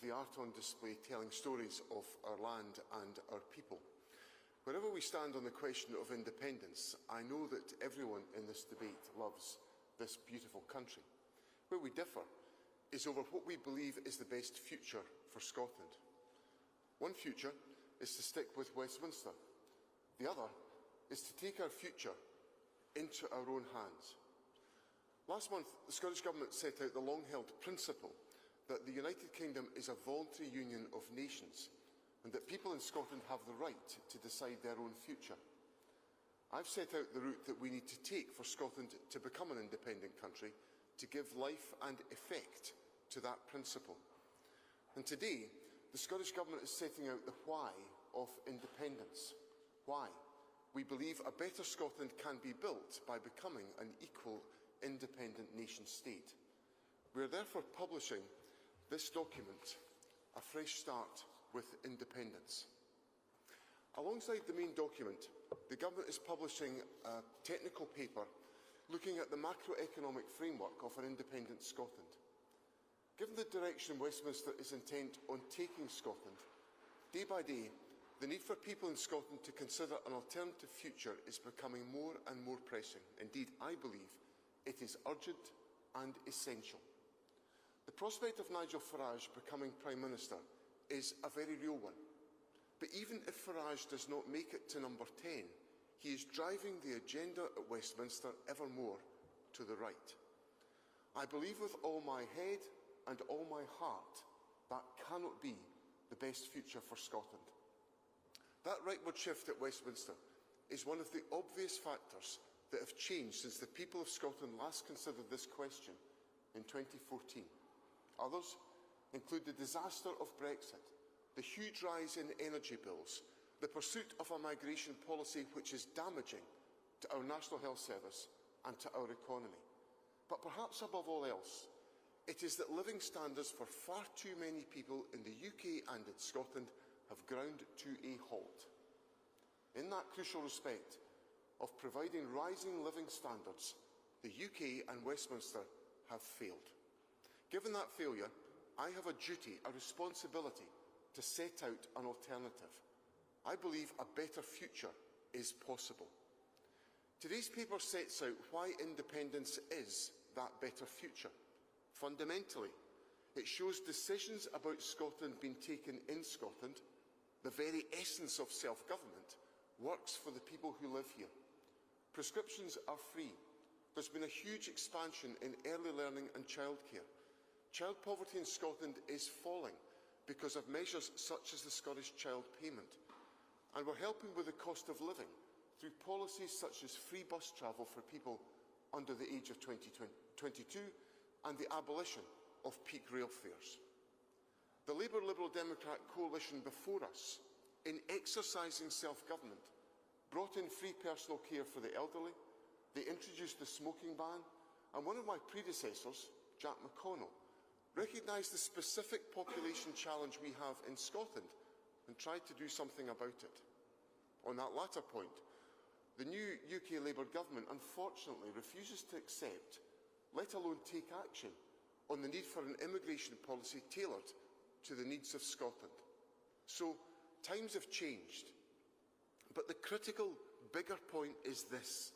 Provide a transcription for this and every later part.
the art on display telling stories of our land and our people. Wherever we stand on the question of independence, I know that everyone in this debate loves this beautiful country. Where we differ is over what we believe is the best future for Scotland. One future is to stick with Westminster. The other is to take our future into our own hands. Last month, the Scottish Government set out the long-held principle that the United Kingdom is a voluntary union of nations and that people in Scotland have the right to decide their own future. I've set out the route that we need to take for Scotland to become an independent country to give life and effect to that principle. And today, the Scottish Government is setting out the why of independence. Why? We believe a better Scotland can be built by becoming an equal, independent nation-state. We are therefore publishing this document, A Fresh Start with Independence. Alongside the main document, the Government is publishing a technical paper looking at the macroeconomic framework of an independent Scotland. Given the direction Westminster is intent on taking Scotland, day by day, the need for people in Scotland to consider an alternative future is becoming more and more pressing. Indeed, I believe it is urgent and essential. The prospect of Nigel Farage becoming Prime Minister is a very real one. But even if Farage does not make it to number 10, he is driving the agenda at Westminster ever more to the right. I believe with all my head and all my heart that cannot be the best future for Scotland. That rightward shift at Westminster is one of the obvious factors that have changed since the people of Scotland last considered this question in 2014. Others include the disaster of Brexit, the huge rise in energy bills, the pursuit of a migration policy which is damaging to our National Health Service and to our economy. But perhaps above all else, it is that living standards for far too many people in the UK and in Scotland have ground to a halt. In that crucial respect of providing rising living standards, the UK and Westminster have failed. Given that failure, I have a duty, a responsibility, to set out an alternative. I believe a better future is possible. Today's paper sets out why independence is that better future. Fundamentally, it shows decisions about Scotland being taken in Scotland, the very essence of self-government, works for the people who live here. Prescriptions are free. There's been a huge expansion in early learning and childcare. Child poverty in Scotland is falling because of measures such as the Scottish Child Payment. And we're helping with the cost of living through policies such as free bus travel for people under the age of 22 and the abolition of peak rail fares. The Labour Liberal Democrat coalition before us, in exercising self-government, brought in free personal care for the elderly, they introduced the smoking ban, and one of my predecessors, Jack McConnell, recognised the specific population challenge we have in Scotland and tried to do something about it. On that latter point, the new UK Labour government unfortunately refuses to accept, let alone take action, on the need for an immigration policy tailored to the needs of Scotland. So, times have changed, but the critical, bigger point is this: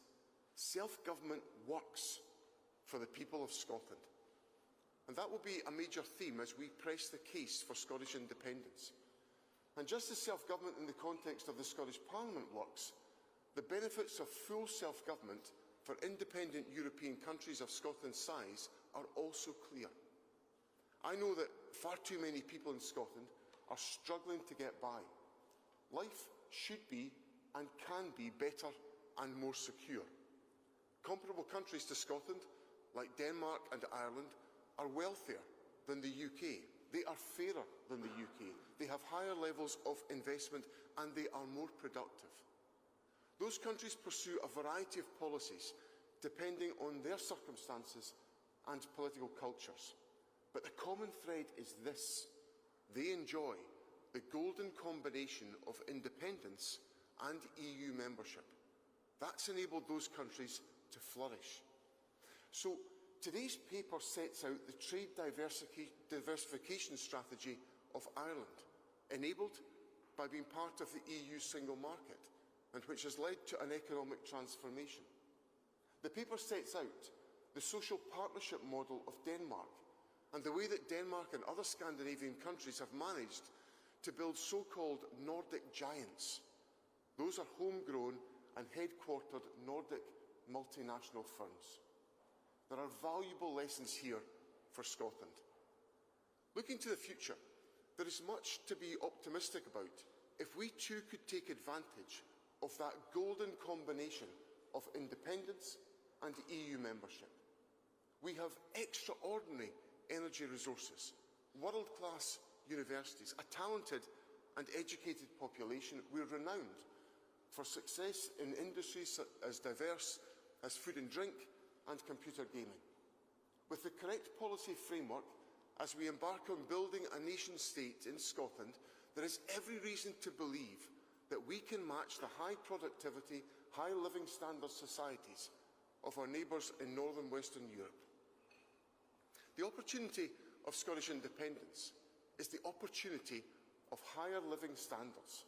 self-government works for the people of Scotland. And that will be a major theme as we press the case for Scottish independence. And just as self-government in the context of the Scottish Parliament works, the benefits of full self-government for independent European countries of Scotland's size are also clear. I know that far too many people in Scotland are struggling to get by. Life should be and can be better and more secure. Comparable countries to Scotland, like Denmark and Ireland, are wealthier than the UK. They are fairer than the UK. They have higher levels of investment and they are more productive. Those countries pursue a variety of policies depending on their circumstances and political cultures. But the common thread is this: they enjoy the golden combination of independence and EU membership. That's enabled those countries to flourish. So, today's paper sets out the trade diversification strategy of Ireland, enabled by being part of the EU single market, and which has led to an economic transformation. The paper sets out the social partnership model of Denmark and the way that Denmark and other Scandinavian countries have managed to build so-called Nordic giants. Those are homegrown and headquartered Nordic multinational firms. There are valuable lessons here for Scotland. Looking to the future, there is much to be optimistic about if we too could take advantage of that golden combination of independence and EU membership. We have extraordinary energy resources, world-class universities, a talented and educated population. We're renowned for success in industries as diverse as food and drink and computer gaming. With the correct policy framework, as we embark on building a nation-state in Scotland, there is every reason to believe that we can match the high productivity, high living standard societies of our neighbours in northern Western Europe. The opportunity of Scottish independence is the opportunity of higher living standards.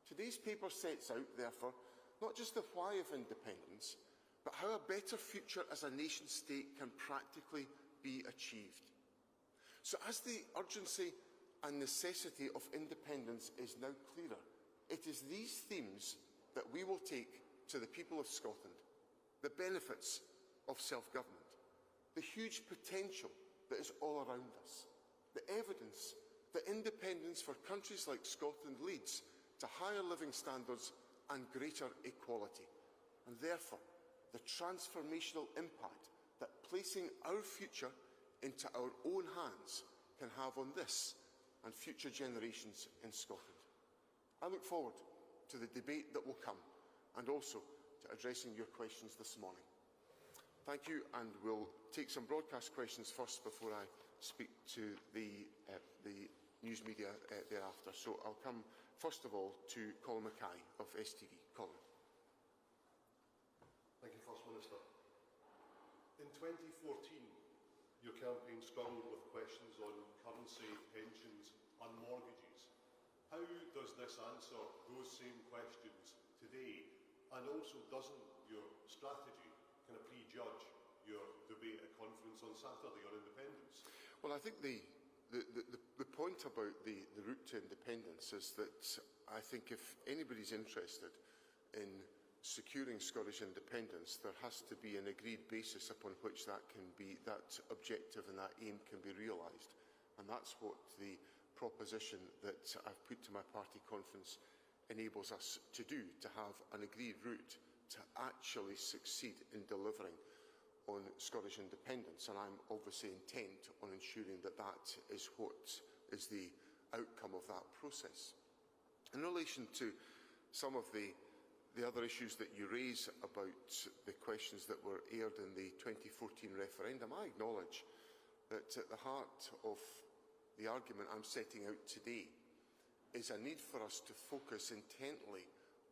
Today's paper sets out, therefore, not just the why of independence, but how a better future as a nation-state can practically be achieved. So as the urgency and necessity of independence is now clearer, it is these themes that we will take to the people of Scotland: the benefits of self-government, the huge potential that is all around us, the evidence that independence for countries like Scotland leads to higher living standards and greater equality, and therefore the transformational impact that placing our future into our own hands can have on this and future generations in Scotland. I look forward to the debate that will come and also to addressing your questions this morning. Thank you, and we'll take some broadcast questions first before I speak to the news media thereafter. So I'll come first of all to Colin Mackay of STV. Colin. Thank you, First Minister. In 2014, your campaign struggled with questions on currency, pensions and mortgages. How does this answer those same questions today? And also, doesn't your strategy kind of prejudge your debate at conference on Saturday on independence? Well, I think the point about the route to independence is that I think if anybody's interested in securing Scottish independence, there has to be an agreed basis upon which that objective and that aim can be realised. And that's what the proposition that I've put to my party conference enables us to do, to have an agreed route to actually succeed in delivering on Scottish independence. And I'm obviously intent on ensuring that that is what is the outcome of that process. In relation to some of the other issues that you raise about the questions that were aired in the 2014 referendum, I acknowledge that at the heart of the argument I'm setting out today is a need for us to focus intently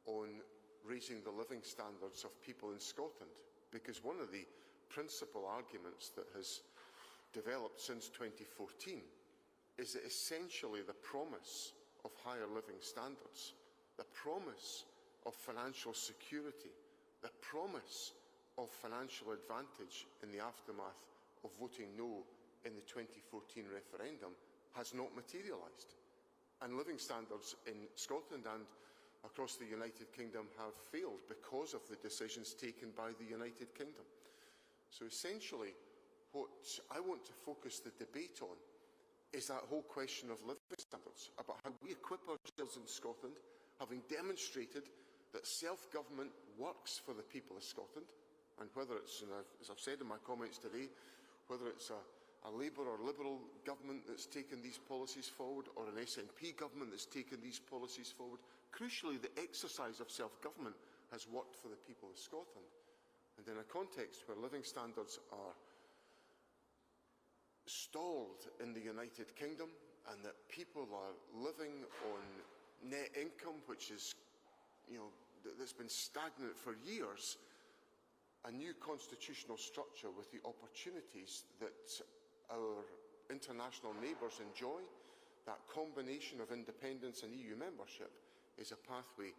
on raising the living standards of people in Scotland, because one of the principal arguments that has developed since 2014 is that essentially the promise of higher living standards, the promise of financial security, the promise of financial advantage in the aftermath of voting no in the 2014 referendum has not materialised. And living standards in Scotland and across the United Kingdom have failed because of the decisions taken by the United Kingdom. So essentially, what I want to focus the debate on is that whole question of living standards, about how we equip ourselves in Scotland, having demonstrated that self-government works for the people of Scotland, and whether it's, as I've said in my comments today, whether it's a Labour or Liberal government that's taken these policies forward, or an SNP government that's taken these policies forward, crucially the exercise of self-government has worked for the people of Scotland. And in a context where living standards are stalled in the United Kingdom, and that people are living on net income which is, that's been stagnant for years, a new constitutional structure with the opportunities that our international neighbours enjoy, that combination of independence and EU membership is a pathway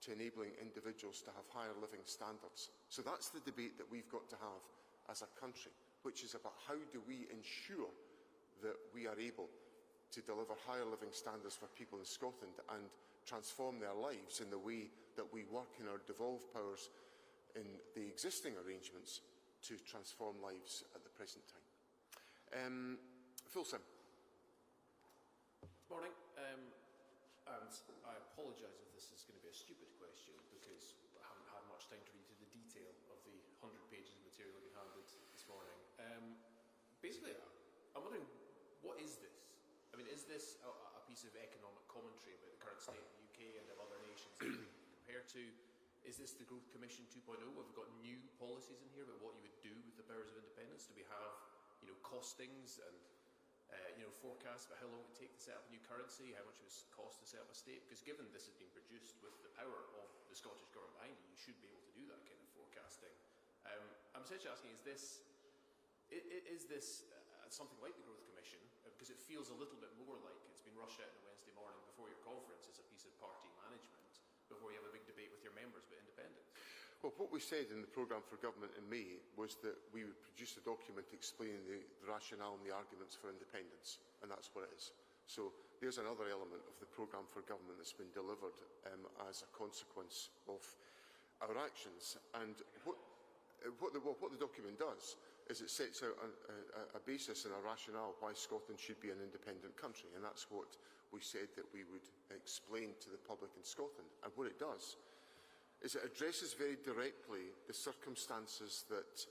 to enabling individuals to have higher living standards. So that's the debate that we've got to have as a country, which is about how do we ensure that we are able to deliver higher living standards for people in Scotland and transform their lives in the way that we work in our devolved powers in the existing arrangements to transform lives at the present time. Fulsom. Morning. And I apologise if this is going to be a stupid question because I haven't had much time to read through the detail of the 100 pages of material I've been handed this morning. Basically, I'm wondering, what is this? I mean, is this a piece of economic commentary about the current state of the UK and of other nations that we compare to? Is this the Growth Commission 2.0? Have we got new policies in here about what you would do with the powers of independence? Do we have, costings and forecasts about how long it would take to set up a new currency, how much it would cost to set up a state? Because given this has been produced with the power of the Scottish Government behind it, you should be able to do that kind of forecasting. I'm essentially asking, is this something like the Growth Commission? Because it feels a little bit more like it's been rushed out on a Wednesday morning before your conference as a piece of party management, before you have a big debate with your members about independence. Well, what we said in the programme for government in May was that we would produce a document explaining the rationale and the arguments for independence, and that's what it is. So there's another element of the programme for government that's been delivered as a consequence of our actions. And what the document does is it sets out a basis and a rationale why Scotland should be an independent country, and that's what we said that we would explain to the public in Scotland. And what it does is it addresses very directly the circumstances that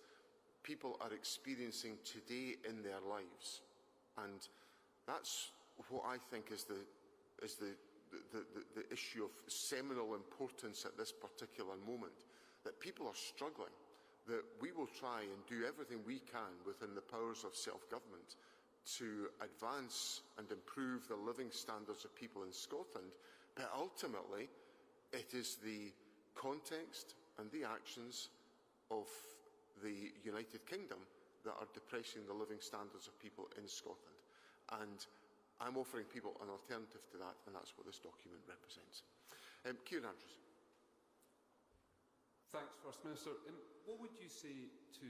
people are experiencing today in their lives. And that's what I think is the issue of seminal importance at this particular moment, that people are struggling, that we will try and do everything we can within the powers of self-government to advance and improve the living standards of people in Scotland, but ultimately it is the context and the actions of the United Kingdom that are depressing the living standards of people in Scotland. And I'm offering people an alternative to that, and that's what this document represents. Kieran Andrews. Thanks, First Minister. What would you say to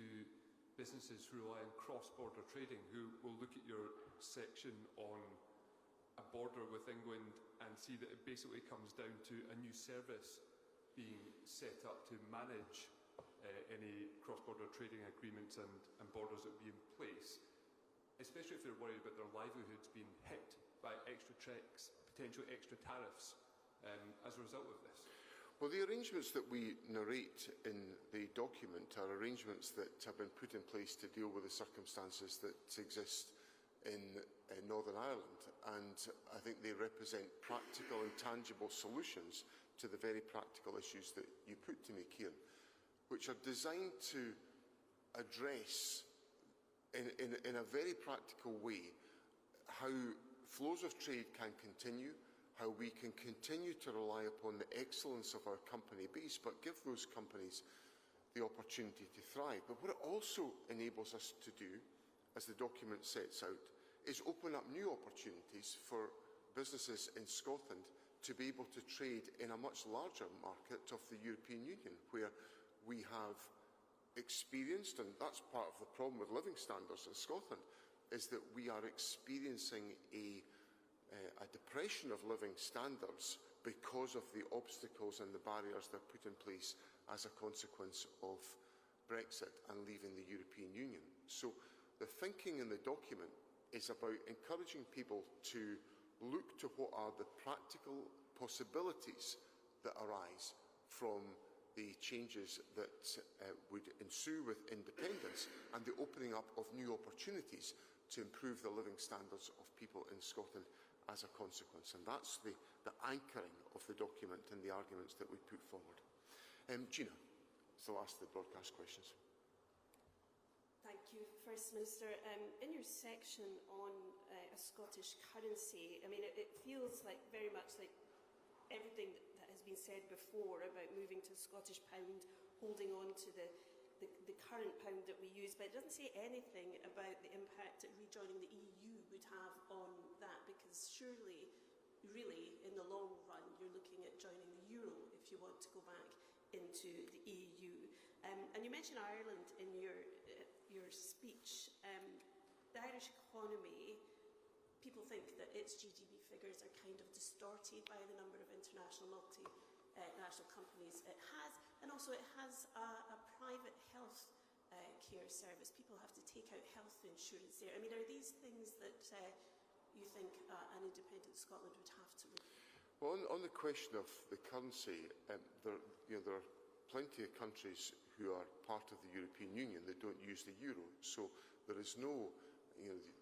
businesses who rely on cross-border trading, who will look at your section on a border with England and see that it basically comes down to a new service being set up to manage any cross-border trading agreements and borders that would be in place, especially if they're worried about their livelihoods being hit by extra checks, potentially extra tariffs as a result of this? Well, the arrangements that we narrate in the document are arrangements that have been put in place to deal with the circumstances that exist in Northern Ireland, and I think they represent practical and tangible solutions to the very practical issues that you put to me, Kieran, which are designed to address in a very practical way how flows of trade can continue, how we can continue to rely upon the excellence of our company base, but give those companies the opportunity to thrive. But what it also enables us to do, as the document sets out, is open up new opportunities for businesses in Scotland to be able to trade in a much larger market of the European Union, where we have experienced, and that's part of the problem with living standards in Scotland, is that we are experiencing a depression of living standards because of the obstacles and the barriers that are put in place as a consequence of Brexit and leaving the European Union. So the thinking in the document is about encouraging people to look to what are the practical possibilities that arise from the changes that would ensue with independence and the opening up of new opportunities to improve the living standards of people in Scotland as a consequence. And that's the anchoring of the document and the arguments that we put forward. Gina, it's the last of the broadcast questions. Thank you, First Minister. In your section on a Scottish currency, I mean, it feels like very much like everything that has been said before about moving to a Scottish pound, holding on to the current pound that we use, but it doesn't say anything about the impact that rejoining the EU would have on that, because Because surely, really, in the long run, you're looking at joining the euro if you want to go back into the EU. And you mentioned Ireland in your speech. The Irish economy, people think that its GDP figures are kind of distorted by the number of international multinational companies it has, and also it has a private health care service. People have to take out health insurance there. I mean, are these things that you think an independent Scotland would have to look at? Well, on the question of the currency, there are plenty of countries who are part of the European Union that don't use the euro. So there is no,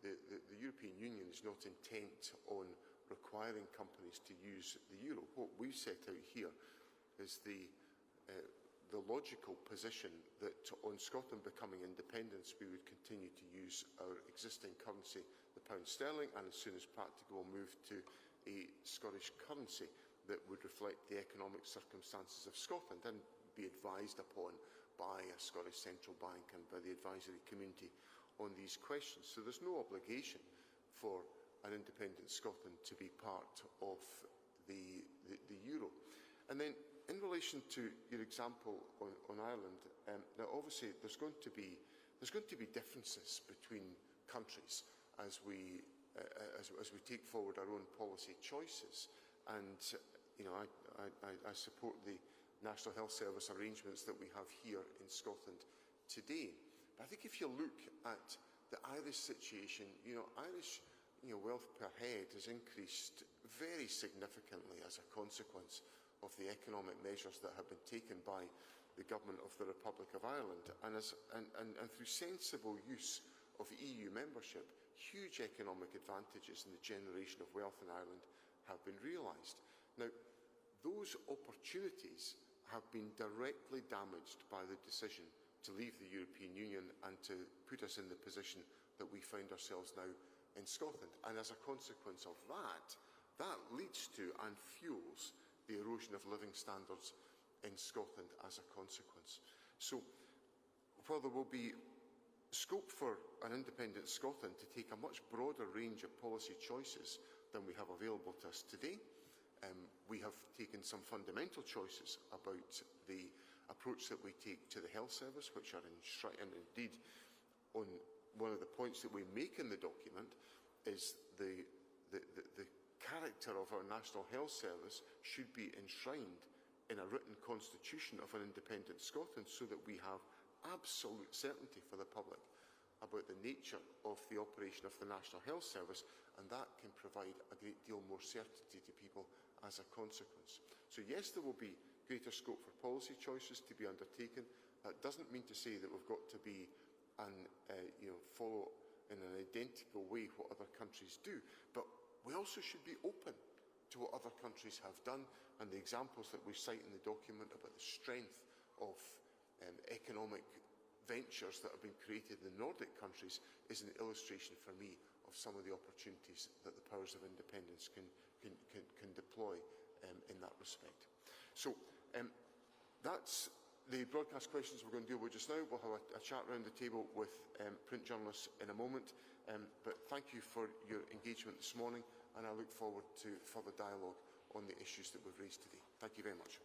the European Union is not intent on requiring companies to use the euro. What we've set out here is the logical position that on Scotland becoming independence, we would continue to use our existing currency, the pound sterling, and as soon as practicable move to a Scottish currency that would reflect the economic circumstances of Scotland and be advised upon by a Scottish central bank and by the advisory community on these questions. So there's no obligation for an independent Scotland to be part of the euro. And then in relation to your example on Ireland, now obviously there's going to be differences between countries as we take forward our own policy choices. And I support the National Health Service arrangements that we have here in Scotland today. But I think if you look at the Irish situation, Irish wealth per head has increased very significantly as a consequence of the economic measures that have been taken by the government of the Republic of Ireland, and through sensible use of EU membership, huge economic advantages in the generation of wealth in Ireland have been realised. Now, those opportunities have been directly damaged by the decision to leave the European Union and to put us in the position that we find ourselves now in Scotland. And as a consequence of that leads to and fuels the erosion of living standards in Scotland as a consequence. So, while there will be scope for an independent Scotland to take a much broader range of policy choices than we have available to us today, we have taken some fundamental choices about the approach that we take to the health service, which are enshrined, and indeed on one of the points that we make in the document is the character of our National Health Service should be enshrined in a written constitution of an independent Scotland, so that we have absolute certainty for the public about the nature of the operation of the National Health Service, and that can provide a great deal more certainty to people as a consequence. So yes, there will be greater scope for policy choices to be undertaken. That doesn't mean to say that we've got to be follow in an identical way what other countries do, but we also should be open to what other countries have done, and the examples that we cite in the document about the strength of economic ventures that have been created in the Nordic countries is an illustration for me of some of the opportunities that the powers of independence can deploy in that respect. So that's the broadcast questions we're going to deal with just now. We'll have a chat round the table with print journalists in a moment. But thank you for your engagement this morning, and I look forward to further dialogue on the issues that we've raised today. Thank you very much.